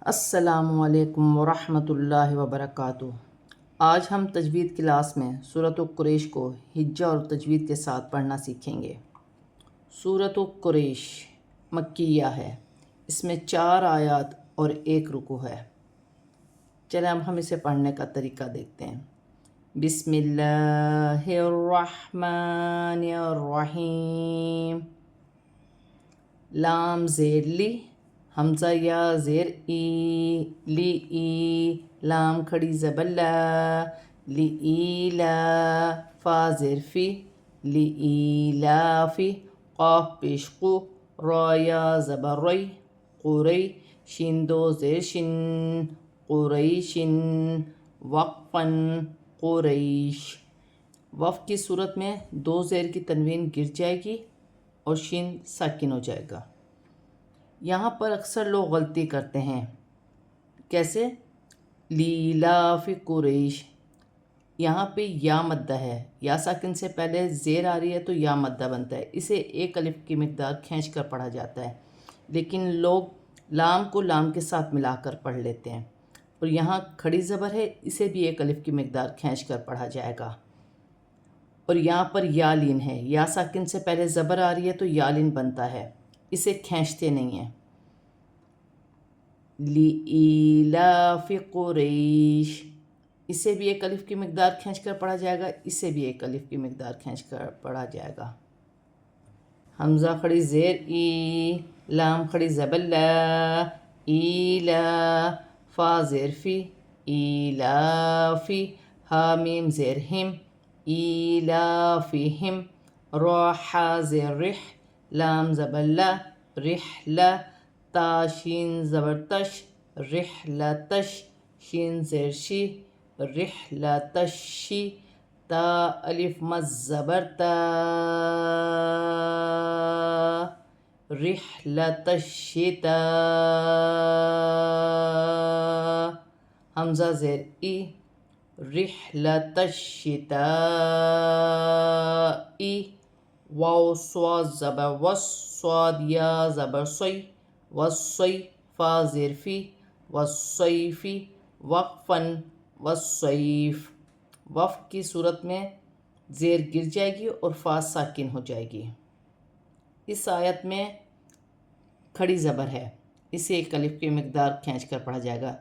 السلام علیکم ورحمۃ اللہ وبرکاتہ۔ آج ہم تجوید کلاس میں سورۃ قریش کو ہجہ اور تجوید کے ساتھ پڑھنا سیکھیں گے۔ سورۃ قریش مکیہ ہے۔ اس میں 4 آیات اور 1 رکوع ہے۔ چلیں اب ہم اسے پڑھنے کا طریقہ دیکھتے ہیں۔ بسم اللہ الرحمن الرحیم۔ لام زیر لی، حمزہ یا زیر ای، لی ای، لام کھڑی زبر لا، لی ای لا، فا زیر فی، لی ای لا فی، قاف پیش قو، را یا زبر ری، قوری، شین 2 زیر شن، قریشن، وقفن، قریش۔ وقف کی صورت میں 2 زیر کی تنوین گر جائے گی اور شین ساکن ہو جائے گا۔ یہاں پر اکثر لوگ غلطی کرتے ہیں۔ کیسے؟ لیلاف قریش، یہاں پہ یا مدہ ہے، یا ساکن سے پہلے زیر آ رہی ہے تو یا مدہ بنتا ہے، اسے 1 الف کی مقدار کھینچ کر پڑھا جاتا ہے، لیکن لوگ لام کو لام کے ساتھ ملا کر پڑھ لیتے ہیں، اور یہاں کھڑی زبر ہے، اسے بھی 1 الف کی مقدار کھینچ کر پڑھا جائے گا۔ اور یہاں پر یا لین ہے، یا ساکن سے پہلے زبر آ رہی ہے تو یا لین بنتا ہے، اسے کھینچتے نہیں ہیں۔ لِإِيلَافِ قُرَيْشٍ، اسے بھی 1 الف کی مقدار کھینچ کر پڑھا جائے گا، اسے بھی 1 الف کی مقدار کھینچ کر پڑھا جائے گا۔ حمزہ کھڑی زیر ای، لام کھڑی زبر لا، ایلا، فا زیر فی، ایلافی، ہا میم زیر ہم، ایلافہم، را حا زیر رح، لام زبر لا، رحلہ، تا شین زبر تش، رحلتش، شین زیر شی، رحلتشی، تا الف مد زبر تا، رحلتشتا، حمزہ زیر ای، رحلتشتائی، واو صاد زبر وس، صاد یا زبر سی، والصی، فا زیر فی، والصیفی، وقفن، والصیف۔ وقف کی صورت میں زیر گر جائے گی اور فا ساکن ہو جائے گی۔ اس آیت میں کھڑی زبر ہے، اسے 1 الف کی مقدار کھینچ کر پڑھا جائے گا۔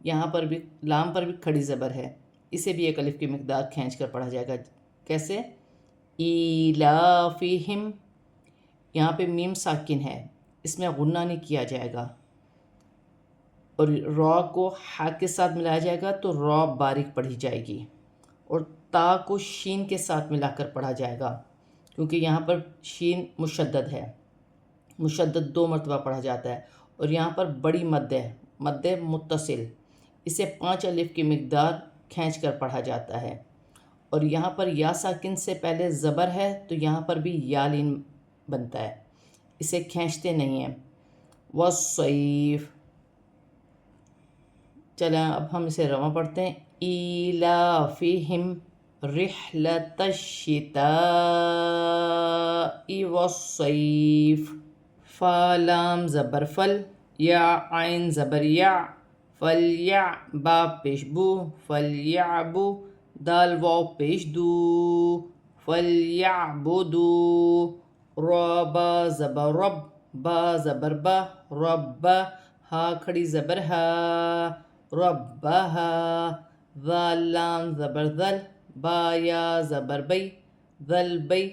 یہاں پر بھی لام پر بھی کھڑی زبر ہے، اسے بھی 1 الف کی مقدار کھینچ کر پڑھا جائے گا۔ کیسے؟ ایلافہم، یہاں پہ میم ساکن ہے، اس میں غنہ نہیں کیا جائے گا، اور را کو ہا کے ساتھ ملایا جائے گا تو را باریک پڑھی جائے گی، اور تا کو شین کے ساتھ ملا کر پڑھا جائے گا، کیونکہ یہاں پر شین مشدد ہے، مشدد 2 مرتبہ پڑھا جاتا ہے، اور یہاں پر بڑی مد ہے، مد متصل، اسے 5 الف کی مقدار کھینچ کر پڑھا جاتا ہے، اور یہاں پر یا ساکن سے پہلے زبر ہے تو یہاں پر بھی یا لین بنتا ہے، اسے کھینچتے نہیں ہیں۔ والصیف، چلیں اب ہم اسے رواں پڑھتے ہیں۔ ایلافہم رحلۃ الشتاء والصیف، فا لام زبر فل، یا عین زبر یا، فلیع، با پیش بو، فلیعبو، دال واو پیش دو، فلیعبدو، را با زبر رب، با زبر با، رب، ہا کھڑی زبر ہا، ربہا، ذال لام زبر ذل، با یا زبر بی، ذل بی،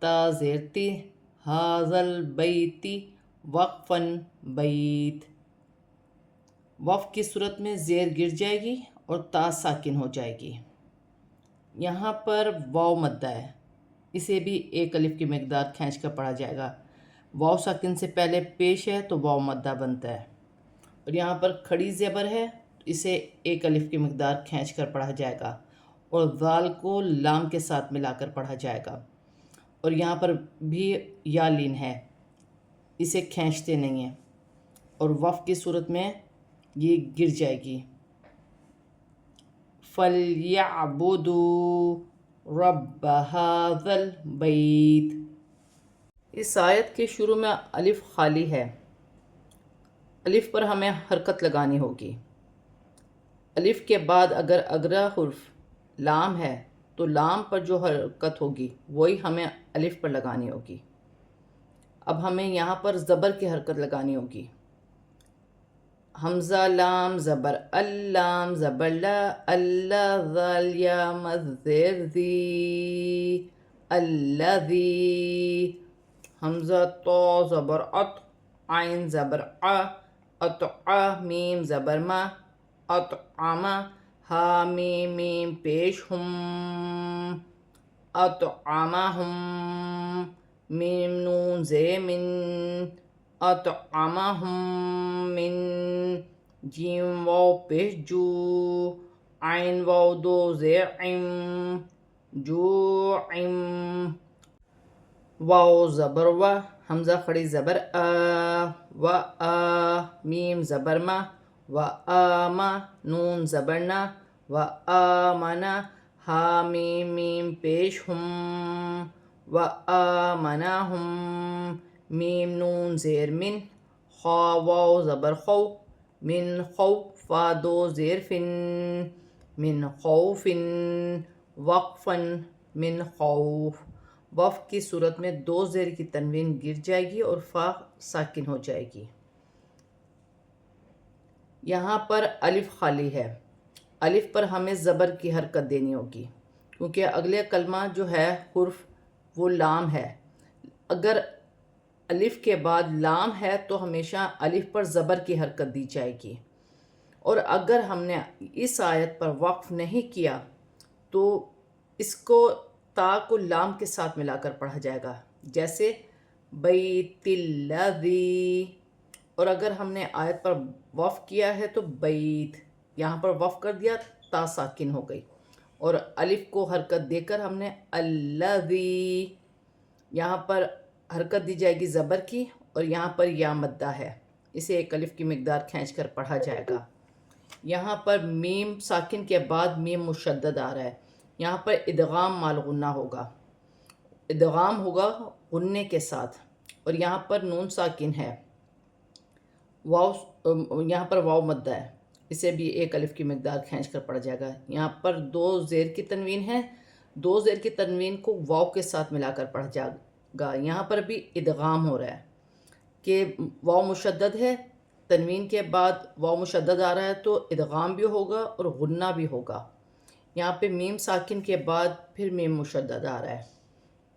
تا زیر تی، ہاذل بیتی، وقفن، بیت۔ وقف کی صورت میں زیر گر جائے گی اور تا ساکن ہو جائے گی۔ یہاں پر واو مدہ ہے، اسے بھی 1 الف کی مقدار کھینچ کر پڑھا جائے گا۔ واو ساکن سے پہلے پیش ہے تو واو مدہ بنتا ہے، اور یہاں پر کھڑی زبر ہے تو اسے 1 الف کی مقدار کھینچ کر پڑھا جائے گا، اور ذال کو لام کے ساتھ ملا کر پڑھا جائے گا، اور یہاں پر بھی یا لین ہے، اسے کھینچتے نہیں ہیں، اور وقف کی صورت میں یہ گر جائے گی۔ فَلْيَعْبُدُوا رَبَّ هَذَا الْبَيْتِ۔ اس آیت کے شروع میں الف خالی ہے، الف پر ہمیں حرکت لگانی ہوگی. الف کے بعد اگر اگلا حرف لام ہے تو لام پر جو حرکت ہوگی وہی ہمیں الف پر لگانی ہوگی. اب ہمیں یہاں پر زبر کی حرکت لگانی ہوگی. حمزہ لام زبر اللام زبر لا اللہ ذال یا مزر ذی الذی. حمزہ تو زبر ات عین زبر اتع میم زبر ما اطعما ہا میم میم پیش ہم اطعمہم. میم نون زے من اطعمہم من. جیم واو پیش جو عین واو دو زے عم جوعم. واو زبر و حمزہ کھڑی زبر و میم زبر ما و آما نون زبر نا و آمنا ہا میم میم پیش ہم و آمناہم. میم نون زیر من خا واو زبر خو من خو فا دو زیر فن من خوف. وقفن من خوف. وقف کی صورت میں دو زیر کی تنوین گر جائے گی اور فا ساکن ہو جائے گی. یہاں پر الف خالی ہے. الف پر ہمیں زبر کی حرکت دینی ہوگی کیونکہ اگلے کلمہ جو ہے حرف وہ لام ہے. اگر الف کے بعد لام ہے تو ہمیشہ الف پر زبر کی حرکت دی جائے گی. اور اگر ہم نے اس آیت پر وقف نہیں کیا تو اس کو تا کو لام کے ساتھ ملا کر پڑھا جائے گا جیسے بیت الذی. اور اگر ہم نے آیت پر وقف کیا ہے تو بیت یہاں پر وقف کر دیا تا ساکن ہو گئی اور الف کو حرکت دے کر ہم نے الذی. یہاں پر حرکت دی جائے گی زبر کی اور یہاں پر یا مدہ ہے اسے ایک الف کی مقدار کھینچ کر پڑھا جائے گا. یہاں پر میم ساکن کے بعد میم مشدد آ رہا ہے. یہاں پر ادغام مال غنہ ہوگا. ادغام ہوگا غنے کے ساتھ اور یہاں پر نون ساکن ہے. واو یہاں پر واو مدہ ہے اسے بھی ایک الف کی مقدار کھینچ کر پڑھا جائے گا. یہاں پر دو زیر کی تنوین ہے. دو زیر کی تنوین کو واو کے ساتھ ملا کر پڑھا جائے گا. یہاں پر بھی ادغام ہو رہا ہے کہ واو مشدد ہے تنوین کے بعد واو مشدد آ رہا ہے تو ادغام بھی ہوگا اور غنہ بھی ہوگا. یہاں پہ میم ساکن کے بعد پھر میم مشدد آ رہا ہے.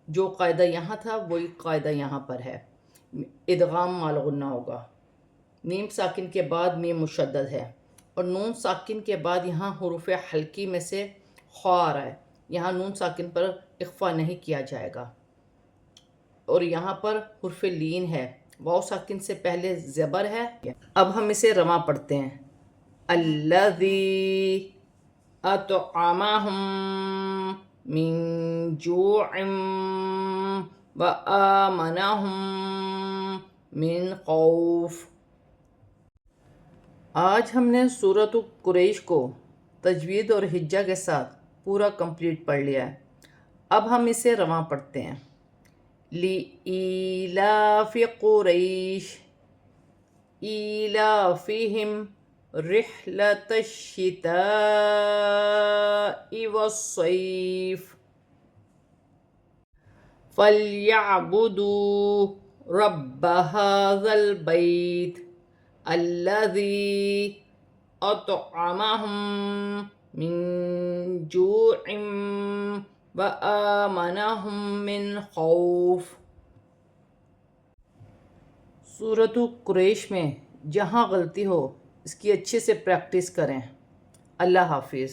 جو قاعدہ یہاں تھا وہی قاعدہ یہاں پر ہے. ادغام مال غنہ ہوگا. میم ساکن کے بعد میم مشدد ہے اور نون ساکن کے بعد یہاں حروف حلقی میں سے خا آ رہا ہے. یہاں نون ساکن پر اخفا نہیں کیا جائے گا. اور یہاں پر حرف لین ہے. واو ساکن سے پہلے زبر ہے. اب ہم اسے رواں پڑھتے ہیں. الذی اطعمہم من جوع وآمنہم من خوف. آج ہم نے سورۃ قریش کو تجوید اور ہجہ کے ساتھ پورا کمپلیٹ پڑھ لیا ہے. اب ہم اسے رواں پڑھتے ہیں. لِإِيلَافِ قُرَيْشٍ إِيلَافِهِمْ رِحْلَةَ الشِّتَاءِ وَالصَّيْفِ فَلْيَعْبُدُوا رَبَّ هَذَا الْبَيْتِ الَّذِي أَطْعَمَهُم مِّن جُوعٍ وَآمَنَهُم مِّن خَوْفٍ. سورۃ قریش میں جہاں غلطی ہو اس کی اچھے سے پریکٹس کریں. اللہ حافظ.